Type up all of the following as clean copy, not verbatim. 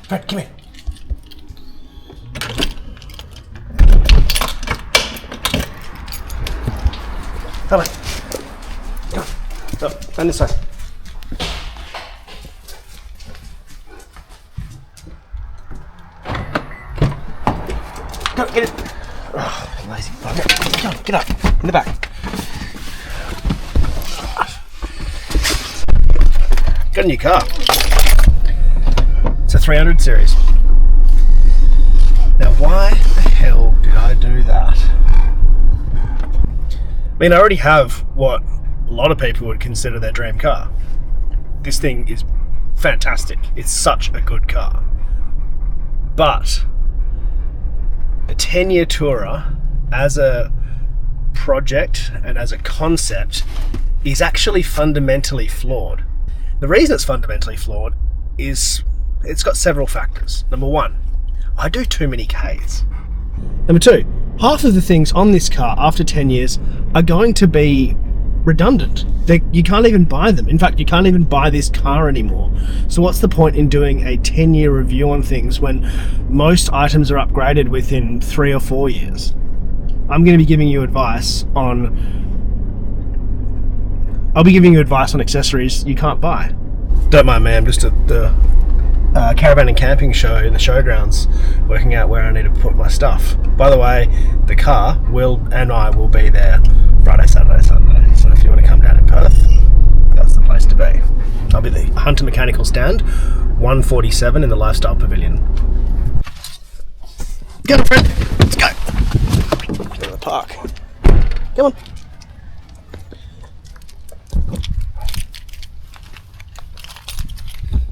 Fred, come here. Come on. Come on. Up, down this way. Go, get it. Oh, lazy bugger. Come on, get up. In the back. Got a new car. It's a 300 series. Now, why the hell did I do that? I mean, I already have what a lot of people would consider their dream car. This thing is fantastic. It's such a good car. But a 10-year Tourer as a project and as a concept is actually fundamentally flawed. The reason it's fundamentally flawed is it's got several factors. Number one, I do too many Ks. Number two, half of the things on this car after 10 years are going to be redundant. You can't even buy them. In fact, you can't even buy this car anymore. So what's the point in doing a 10-year review on things when most items are upgraded within 3 or 4 years? I'm going to be giving you advice on... I'll be giving you advice on accessories you can't buy. Don't mind me, I'm just at the caravan and camping show in the showgrounds, working out where I need to put my stuff. By the way, the car and I will be there Friday, Saturday, Sunday. So if you want to come down in Perth, that's the place to be. I'll be at the Hunter Mechanical stand, 147 in the Lifestyle Pavilion. Get on, friend. Let's go. Go to the park. Come on.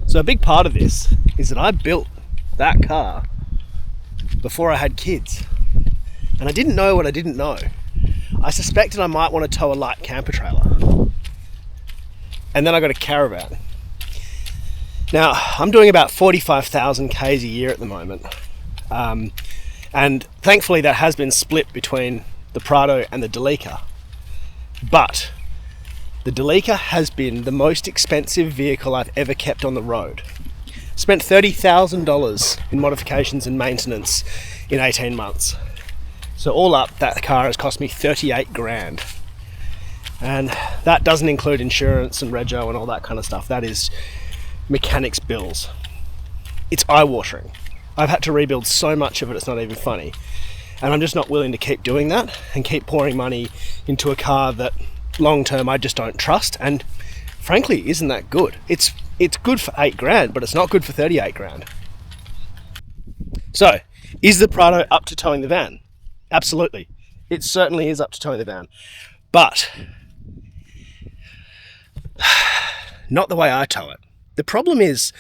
So a big part of this is that I built that car before I had kids. And I didn't know what I didn't know. I suspected I might want to tow a light camper trailer. And then I got a caravan. Now, I'm doing about 45,000 Ks a year at the moment. And thankfully that has been split between the Prado and the Delica. But the Delica has been the most expensive vehicle I've ever kept on the road. Spent $30,000 in modifications and maintenance in 18 months. So all up, that car has cost me 38 grand. And that doesn't include insurance and rego and all that kind of stuff. That is mechanics bills. It's eye-watering. I've had to rebuild so much of it, it's not even funny. And I'm just not willing to keep doing that and keep pouring money into a car that long term I just don't trust, and frankly isn't that good. It's good for 8 grand, but it's not good for 38 grand. So, is the Prado up to towing the van? Absolutely. It certainly is up to towing the van. But not the way I tow it. The problem is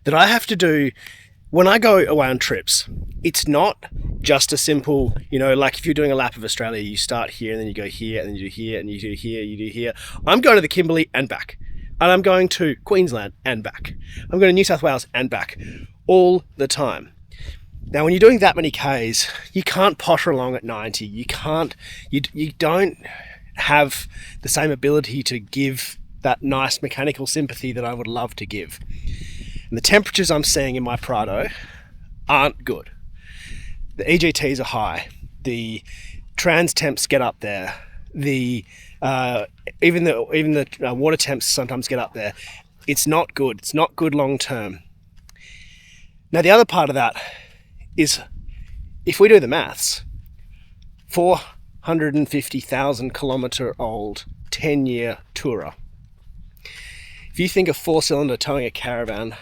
that I have to do, when I go away on trips, it's not just a simple, like if you're doing a lap of Australia, you start here and then you go here and then you do here and you do here, you do here. I'm going to the Kimberley and back. And I'm going to Queensland and back. I'm going to New South Wales and back all the time. Now, when you're doing that many Ks, you can't potter along at 90. You don't have the same ability to give that nice mechanical sympathy that I would love to give. And the temperatures I'm seeing in my Prado aren't good. The EGTs are high. The trans temps get up there. The even the water temps sometimes get up there. It's not good. It's not good long term. Now the other part of that is, if we do the maths, 450,000 kilometre old 10-year Tourer. If you think a 4-cylinder towing a caravan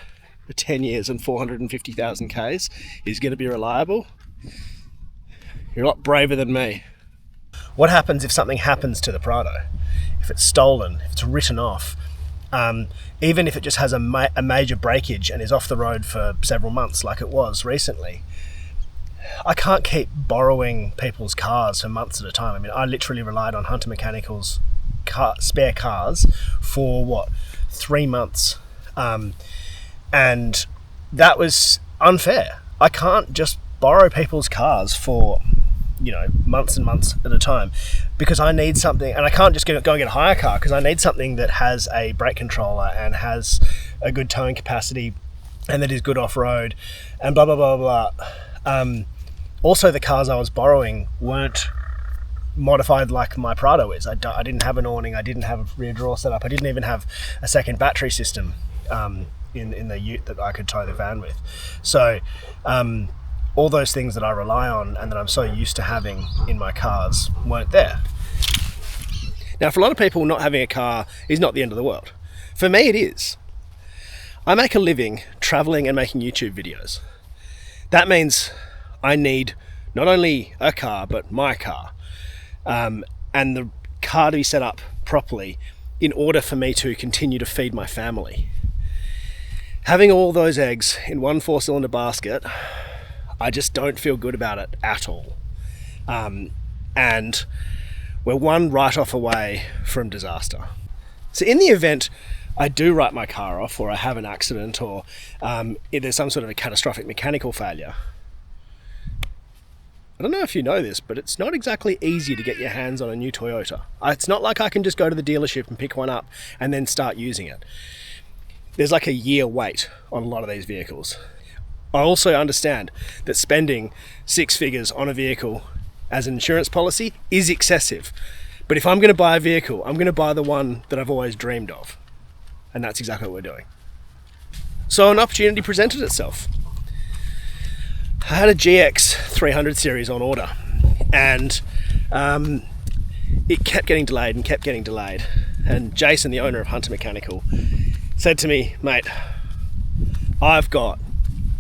for 10 years and 450,000 Ks is going to be reliable, you're a lot braver than me. What happens if something happens to the Prado? If it's stolen, if it's written off, even if it just has a major breakage and is off the road for several months like it was recently, I can't keep borrowing people's cars for months at a time. I mean, I literally relied on Hunter Mechanical's spare cars for 3 months, and that was unfair. I can't just borrow people's cars for months and months at a time, because I need something, and I can't just go and get a hire car, because I need something that has a brake controller and has a good towing capacity and that is good off-road, and blah, blah, blah, blah. Also, the cars I was borrowing weren't modified like my Prado is. I didn't have an awning, I didn't have a rear drawer set up, I didn't even have a second battery system in the ute that I could tow the van with. So all those things that I rely on and that I'm so used to having in my cars weren't there. Now, for a lot of people, not having a car is not the end of the world. For me, it is. I make a living traveling and making YouTube videos. That means I need not only a car, but my car. And the car to be set up properly in order for me to continue to feed my family. Having all those eggs in one 4-cylinder basket, I just don't feel good about it at all. And we're one write-off away from disaster. So in the event I do write my car off, or I have an accident, or if there's some sort of a catastrophic mechanical failure, I don't know if you know this, but it's not exactly easy to get your hands on a new Toyota. It's not like I can just go to the dealership and pick one up and then start using it. There's like a year wait on a lot of these vehicles. I also understand that spending 6 figures on a vehicle as an insurance policy is excessive. But if I'm going to buy a vehicle, I'm going to buy the one that I've always dreamed of. And that's exactly what we're doing. So an opportunity presented itself. I had a GX 300 series on order, and it kept getting delayed and kept getting delayed. And Jason, the owner of Hunter Mechanical, said to me, "Mate, I've got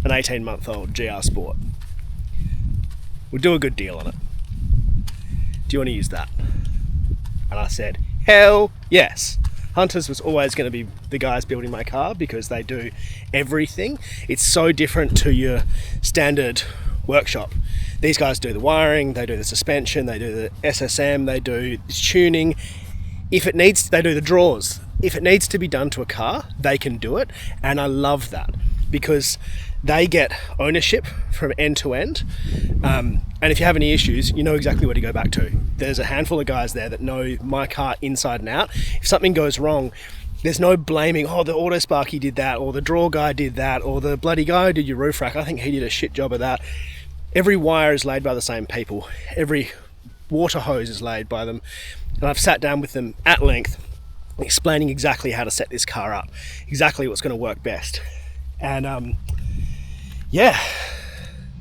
an 18-month-old GR Sport. We'll do a good deal on it. Do you want to use that?" And I said, hell yes. Hunters was always going to be the guys building my car because they do everything. It's so different to your standard workshop. These guys do the wiring, they do the suspension, they do the SSM, they do tuning. If it needs, they do the drawers. If it needs to be done to a car, they can do it. And I love that because they get ownership from end to end. And if you have any issues, you know exactly where to go back to. There's a handful of guys there that know my car inside and out. If something goes wrong, there's no blaming, oh, the Autosparky did that, or the drawer guy did that, or the bloody guy who did your roof rack, I think he did a shit job of that. Every wire is laid by the same people. Every water hose is laid by them. And I've sat down with them at length, explaining exactly how to set this car up, exactly what's going to work best. And yeah,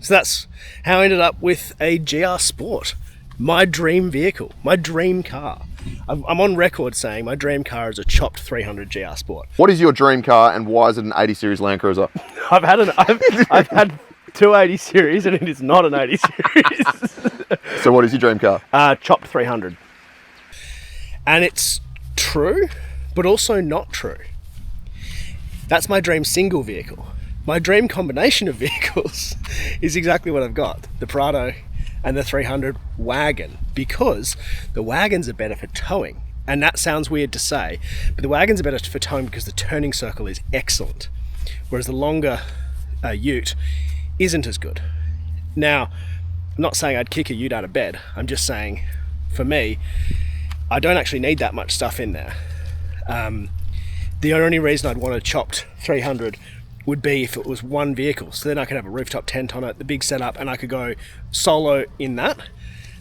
so that's how I ended up with a GR Sport, my dream vehicle, my dream car. I'm on record saying my dream car is a chopped 300 GR Sport. What is your dream car, and why is it an 80 series Land Cruiser? I've had 280 series, and it is not an 80 series. So what is your dream car? Chopped 300. And it's true, but also not true. That's my dream single vehicle. My dream combination of vehicles is exactly what I've got. The Prado and the 300 wagon, because the wagons are better for towing. And that sounds weird to say, but the wagons are better for towing because the turning circle is excellent, whereas the longer ute isn't as good. Now, I'm not saying I'd kick a ute out of bed. I'm just saying, for me, I don't actually need that much stuff in there. The only reason I'd want a chopped 300 would be if it was one vehicle. So then I could have a rooftop tent on it, the big setup, and I could go solo in that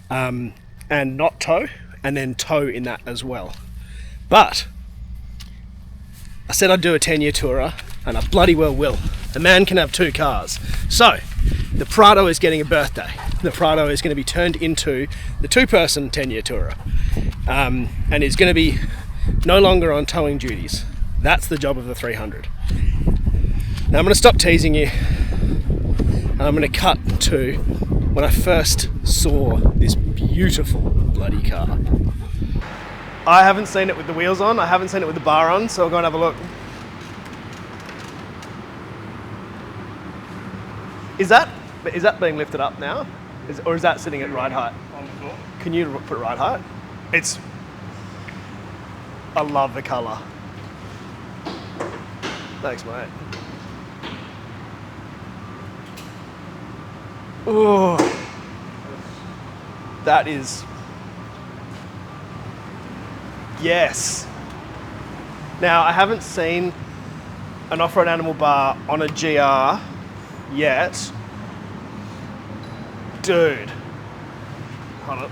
and not tow, and then tow in that as well. But I said I'd do a 10-year tourer, and I bloody well will. A man can have 2 cars. So the Prado is getting a birthday. The Prado is going to be turned into the 2-person 10-year tourer, and is going to be no longer on towing duties. That's the job of the 300. Now I'm going to stop teasing you, and I'm going to cut to when I first saw this beautiful bloody car. I haven't seen it with the wheels on, I haven't seen it with the bar on, so I'll go and have a look. Is that being lifted up now? Or is that sitting at ride height? On the floor. Can you put ride height? I love the colour. Thanks, mate. Oh, that is, yes. Now I haven't seen an off-road animal bar on a GR yet. Dude. Hold on.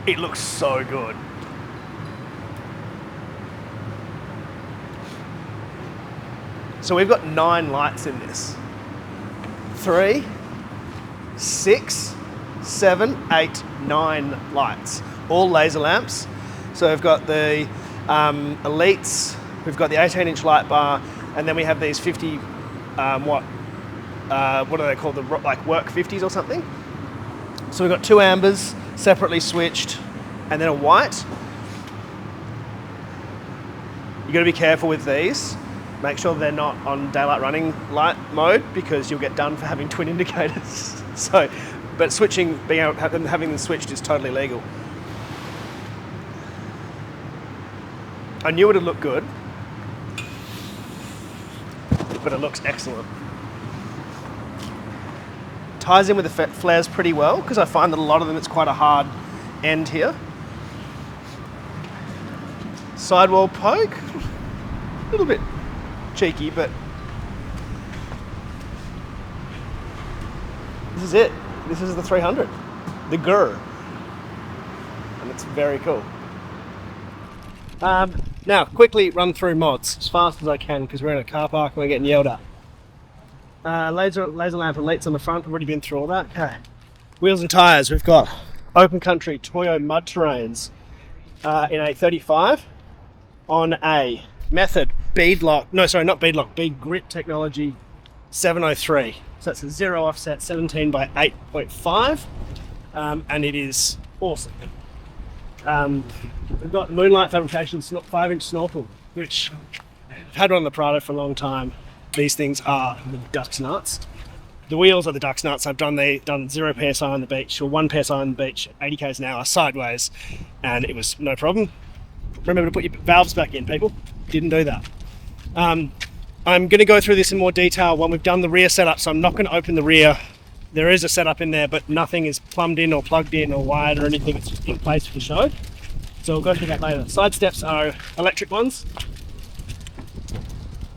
It looks so good. So we've got 9 lights in this. 3, 6, 7, 8, 9 lights. All laser lamps. So we've got the Elites, we've got the 18-inch light bar, and then we have these 50 what are they called? Like work 50s or something. So we've got 2 ambers separately switched, and then a white. You got to be careful with these. Make sure they're not on daylight running light mode, because you'll get done for having twin indicators. So, but switching, having them switched is totally legal. I knew it'd look good, but it looks excellent. Ties in with the flares pretty well, because I find that a lot of them, it's quite a hard end here. Sidewall poke, a little bit cheeky, but this is it. This is the 300, the GUR, and it's very cool. Now, quickly run through mods as fast as I can, because we're in a car park and we're getting yelled at. Laser lamp Elites on the front. I've already been through all that. Okay. Wheels and tyres. We've got Open Country Toyo Mud Terrains in a 35 on a Method beadlock. No, sorry, not beadlock. Bead Grit Technology 703. So that's a 0 offset 17 by 8.5, and it is awesome. We've got Moonlight Fabrication 5-inch snorkel, which I've had one on the Prado for a long time. These things are the duck's nuts. The wheels are the duck's nuts. I've done 0 PSI on the beach, or 1 PSI on the beach, 80 k's an hour sideways, and it was no problem. Remember to put your valves back in, people. Didn't do that. I'm going to go through this in more detail when we've done the rear setup, so I'm not going to open the rear. There is a setup in there, but nothing is plumbed in or plugged in or wired or anything. It's just in place for the show. So we'll go through that later. Side steps are electric ones.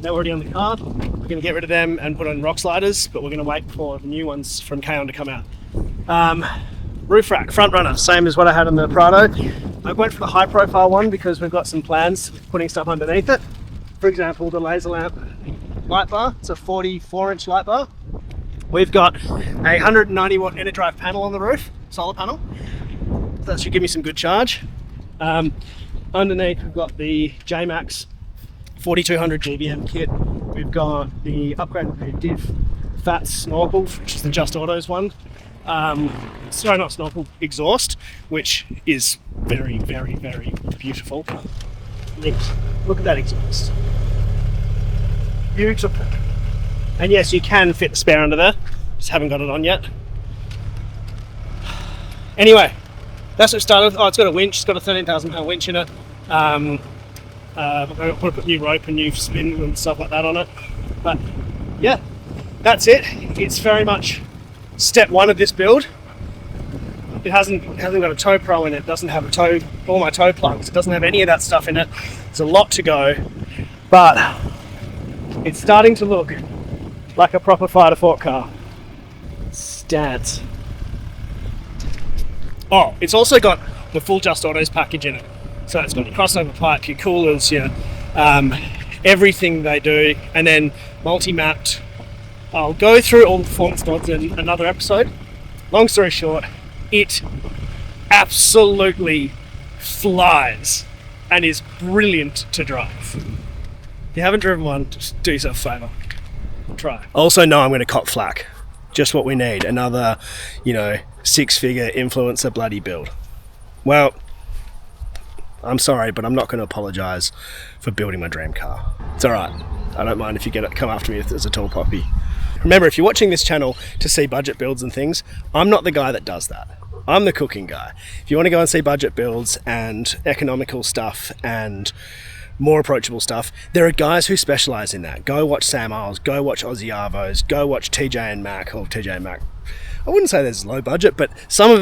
They're already on the car. We're going to get rid of them and put on rock sliders, but we're going to wait for the new ones from K-On to come out. Roof rack, front runner, same as what I had on the Prado. I went for the high profile one because we've got some plans of putting stuff underneath it. For example, the laser lamp light bar. It's a 44-inch light bar. We've got a 190 watt EnerDrive panel on the roof, solar panel. That should give me some good charge. Underneath we've got the JMax 4200 GBM kit. We've got the upgraded diff fat snorkel, which is the Just Autos one. Sorry, not snorkel, exhaust, which is very, very, very beautiful. Look at that exhaust. Beautiful. And yes, you can fit the spare under there. Just haven't got it on yet. Anyway, that's what it started with. Oh, it's got a winch. It's got a 13,000 pound winch in it. I'm going to put new rope and new spin and stuff like that on it. But yeah, that's it. It's very much step one of this build. It hasn't got a tow pro in it. It doesn't have all my toe plugs. It doesn't have any of that stuff in it. It's a lot to go, but it's starting to look like a proper Fighter Fork car. Stats. Oh, it's also got the full Just Autos package in it. So it's got your crossover pipe, your coolers, your everything they do, and then multi-mapped. I'll go through all the performance mods in another episode. Long story short, it absolutely flies and is brilliant to drive. If you haven't driven one, just do yourself a favour. Try. Also know I'm going to cop flack. Just what we need. Another, 6-figure influencer bloody build. Well, I'm sorry, but I'm not going to apologise for building my dream car. It's alright. I don't mind if you come after me if there's a tall poppy. Remember, if you're watching this channel to see budget builds and things, I'm not the guy that does that. I'm the cooking guy. If you want to go and see budget builds and economical stuff and more approachable stuff. There are guys who specialise in that. Go watch Sam Isles, go watch Aussie Arvos, go watch TJ and Mac, or TJ and Mac. I wouldn't say there's low budget, but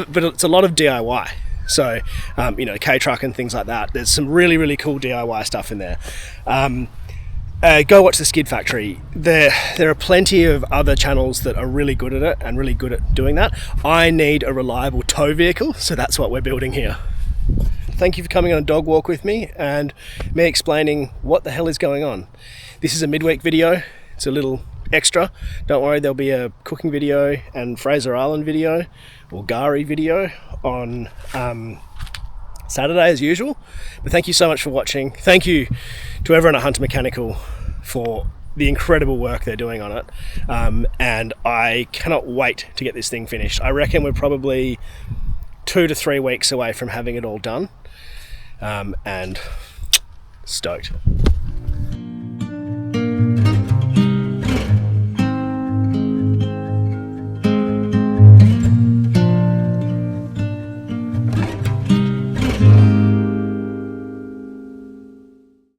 but it's a lot of DIY. So, K-Truck and things like that. There's some really, really cool DIY stuff in there. Go watch the Skid Factory. There are plenty of other channels that are really good at it and really good at doing that. I need a reliable tow vehicle, so that's what we're building here. Thank you for coming on a dog walk with me and me explaining what the hell is going on. This is a midweek video. It's a little extra. Don't worry, there'll be a cooking video and Fraser Island video or Gari video on Saturday as usual. But thank you so much for watching. Thank you to everyone at Hunter Mechanical for the incredible work they're doing on it. And I cannot wait to get this thing finished. I reckon we're probably 2 to 3 weeks away from having it all done. And stoked.